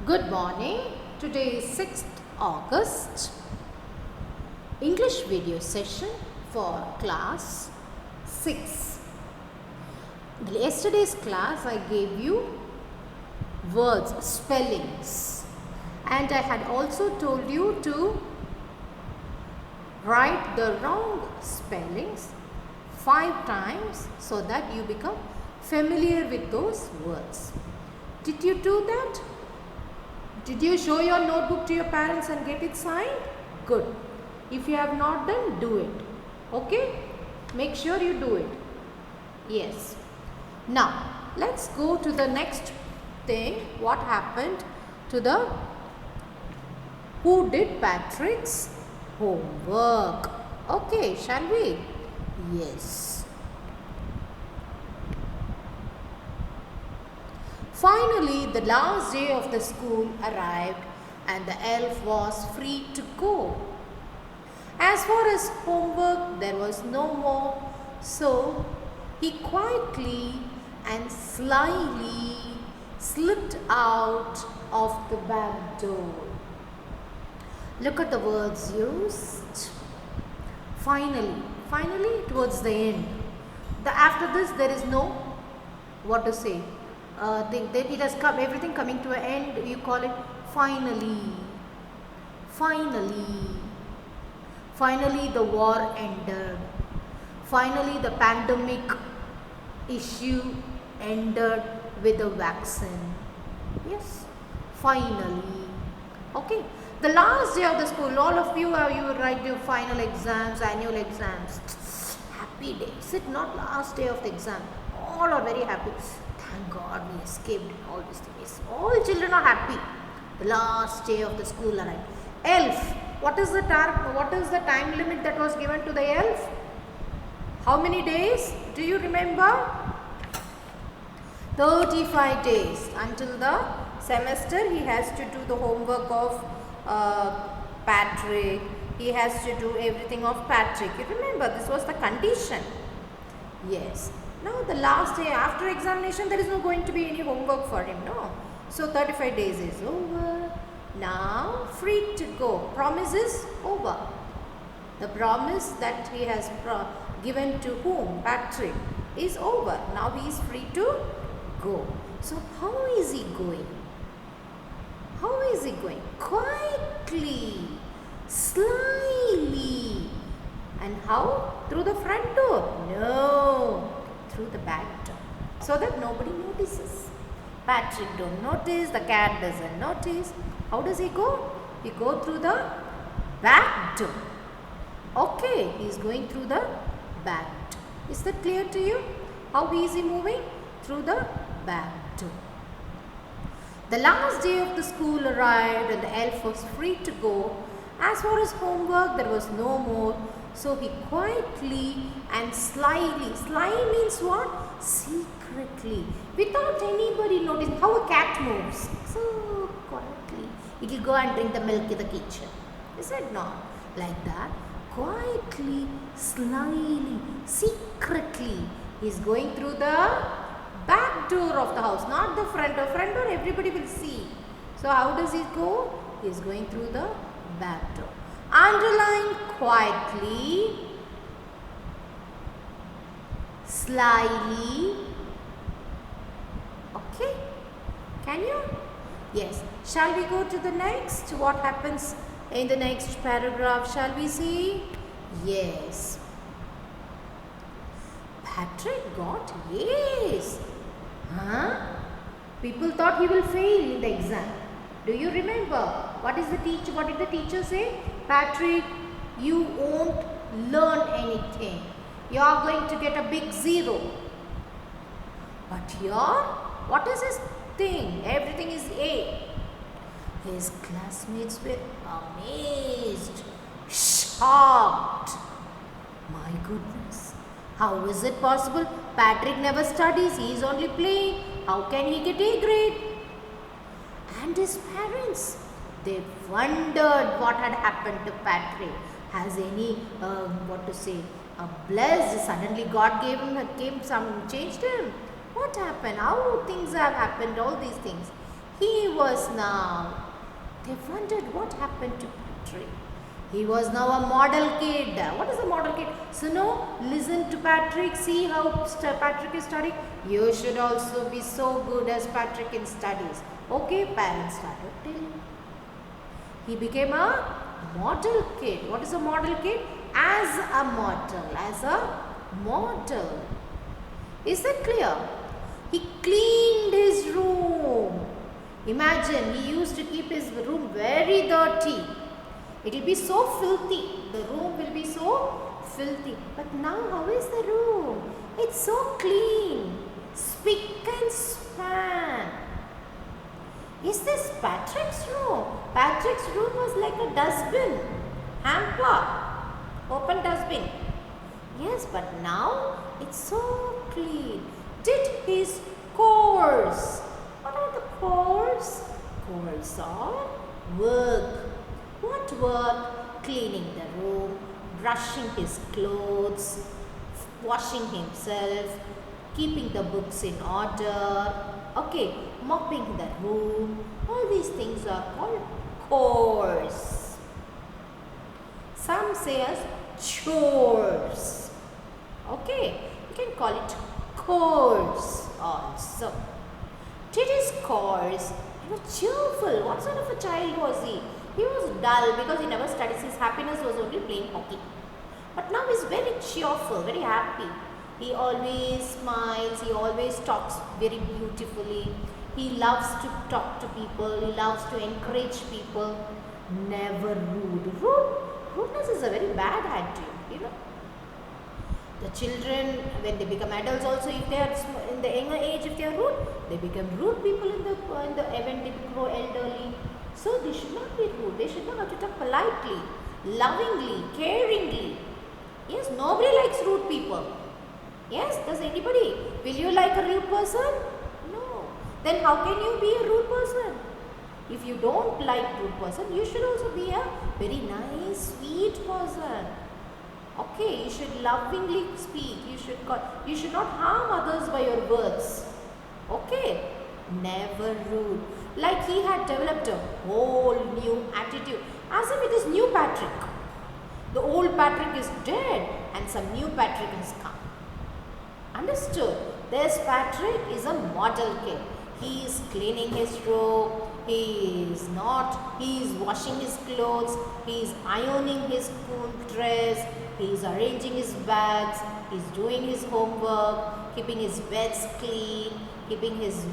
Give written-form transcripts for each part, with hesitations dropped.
Good morning. Today is 6th August. English video session for class 6. In yesterday's class I gave you words, spellings, and I had also told you to write the wrong spellings 5 times so that you become familiar with those words. Did you do that? Did you show your notebook to your parents and get it signed? Good. If you have not done, do it. Okay? Make sure you do it. Yes. Now, let's go to the next thing. What happened to the who did Patrick's homework? Okay, shall we? Yes. Finally, the last day of the school arrived and the elf was free to go. As far as homework, there was no more, so he quietly and slyly slipped out of the back door. Look at the words used. Finally, towards the end. After this, there is no, what to say, it has come, everything coming to an end, you call it finally. Finally the war ended. Finally the pandemic issue ended with a vaccine. Yes, finally. Okay, the last day of the school, all of you write your final exams, annual exams. Happy day. Is it not last day of the exam? All are very happy. Thank God we escaped all these things. All children are happy. The last day of the school arrived. Elf. What is the time limit that was given to the elf? How many days? Do you remember? 35 days. Until the semester he has to do the homework of Patrick. He has to do everything of Patrick. You remember, this was the condition. Yes. Now the last day after examination, there is no going to be any homework for him, no. So 35 days is over. Now free to go. Promise is over. The promise that he has given to whom? Patrick, is over. Now he is free to go. So how is he going? How is he going? Quietly, slyly. And how? Through the front door? No. Through the back door, so that nobody notices. Patrick don't notice, the cat doesn't notice. How does he go? He go through the back door. Okay, he is going through the back door. Is that clear to you? How is he moving? Through the back door. The last day of the school arrived and the elf was free to go. As for his homework, there was no more. So he quietly and slyly, sly means what? Secretly, without anybody noticing. How a cat moves. So quietly, it will go and drink the milk in the kitchen. Is it not? Like that. Quietly, slyly, secretly, he is going through the back door of the house, not the front door. Front door everybody will see. So how does he go? He is going through the back door. Underline quietly, slyly. Okay, can you? Yes. Shall we go to the next? What happens in the next paragraph? Shall we see? Yes. Patrick got A's. Huh? People thought he will fail in the exam. Do you remember? What did the teacher say? Patrick, you won't learn anything. You are going to get a big 0. But here, what is his thing? Everything is A. His classmates were amazed, shocked. My goodness, how is it possible? Patrick never studies, he is only playing. How can he get A grade? And his parents, they wondered what had happened to Patrick. Has any, blessed, suddenly God changed him. What happened? How things have happened, all these things. He was now, they wondered what happened to Patrick. He was now a model kid. What is a model kid? So now listen to Patrick. See how Patrick is studying. You should also be so good as Patrick in studies. Okay, parents started telling. He became a model kid. What is a model kid? As a model. As a model. Is that clear? He cleaned his room. Imagine, he used to keep his room very dirty. It will be so filthy. The room will be so filthy. But now, how is the room? It's so clean. Spick and span. Is this Patrick's room? Patrick's room was like a dustbin. Hamper. Open dustbin. Yes, but now it's so clean. Did his chores. What are the chores? Chores are work. What work? Cleaning the room, brushing his clothes, washing himself, keeping the books in order, okay, mopping the room. All these things are called chores. Some say as chores. Okay, you can call it chores also. Did his chores. He was cheerful. What sort of a child was he? He was dull because he never studies. His happiness was only playing hockey. But now he's very cheerful, very happy. He always smiles. He always talks very beautifully. He loves to talk to people. He loves to encourage people. Never rude. Rudeness is a very bad attitude, you know. The children, when they become adults also, if they are in the younger age, if they are rude, they become rude people in the when they grow elderly. So they should not be rude. They should know how to talk politely, lovingly, caringly. Yes, nobody likes rude people. Yes, does anybody? Will you like a rude person? No. Then how can you be a rude person? If you don't like rude person, you should also be a very nice, sweet person. Okay, you should lovingly speak. You should not harm others by your words. Okay, never rude. Like he had developed a whole new attitude, as if it is new Patrick. The old Patrick is dead and some new Patrick has come. Understood? This Patrick is a model kid. He is cleaning his room. He is washing his clothes. He is ironing his school dress. He is arranging his bags. He is doing his homework, keeping his beds clean, keeping his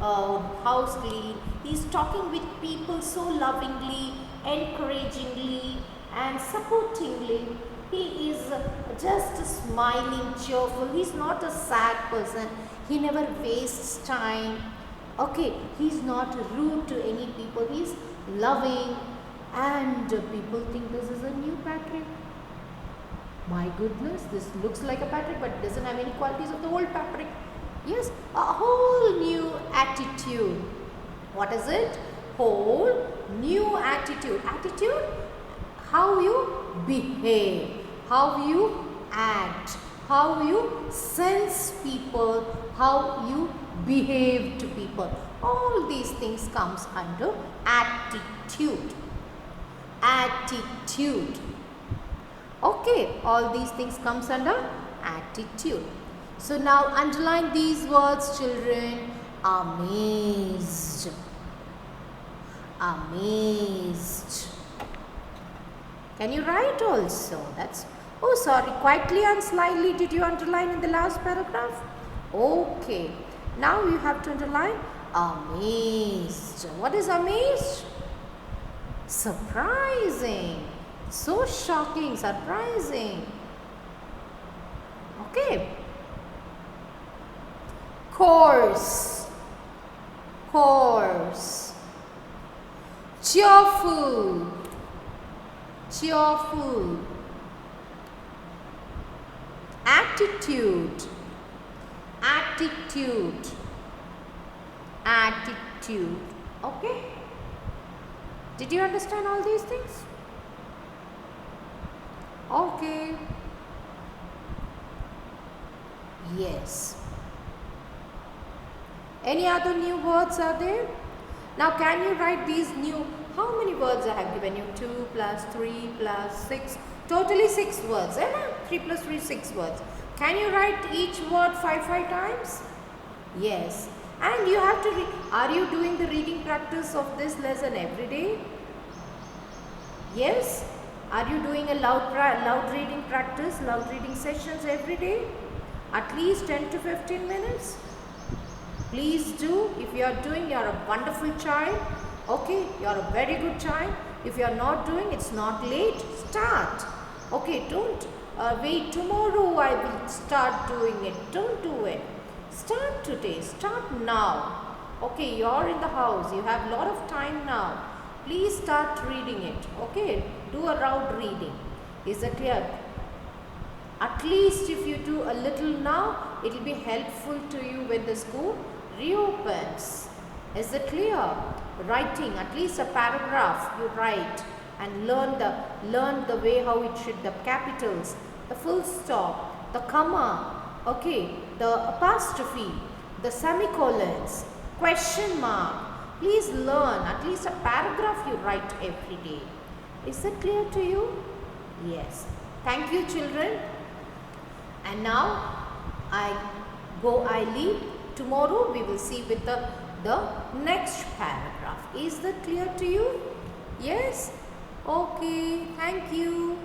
house clean. He is talking with people so lovingly, encouragingly and supportingly. He is just smiling, cheerful. He is not a sad person. He never wastes time. Okay, he is not rude to any people. He is loving and people think this is a new Patrick. My goodness, this looks like a Patrick but doesn't have any qualities of the old Patrick. Yes, a whole new attitude. What is it? Whole new attitude. Attitude? How you behave, how you act, how you sense people, how you behave to people. All these things comes under attitude. Attitude. Okay, all these things comes under attitude. So now underline these words, children. Amazed. Amazed. Can you write also? Oh sorry, quietly and slyly did you underline in the last paragraph? Okay. Now you have to underline amazed. What is amazed? Surprising. So shocking, surprising. Okay. Coarse. Coarse. Cheerful. Cheerful. Attitude. Attitude. Attitude. Okay. Did you understand all these things? Okay. Yes. Any other new words are there? Now can you write these new, how many words I have given you? 2 plus 3 plus 6, totally 6 words. 3 plus 3, 6 words. Can you write each word 5 times? Yes. And you have to read. Are you doing the reading practice of this lesson every day? Yes. Are you doing a loud reading practice, loud reading sessions every day? At least 10 to 15 minutes? Please do. If you are doing, you are a wonderful child. Okay, you are a very good child. If you are not doing, it's not late. Start. Okay, don't wait. Tomorrow I will start doing it. Don't do it. Start today. Start now. Okay, you are in the house. You have a lot of time now. Please start reading it. Okay, do a loud reading. Is it clear? At least if you do a little now, it will be helpful to you when the school reopens. Is it clear? Writing, at least a paragraph you write and learn the way how it should, the capitals, the full stop, the comma, okay, the apostrophe, the semicolons, question mark. Please learn at least a paragraph you write every day. Is it clear to you? Yes. Thank you, children. And now I leave. Tomorrow we will see with the next paragraph. Is that clear to you? Yes? Okay. Thank you.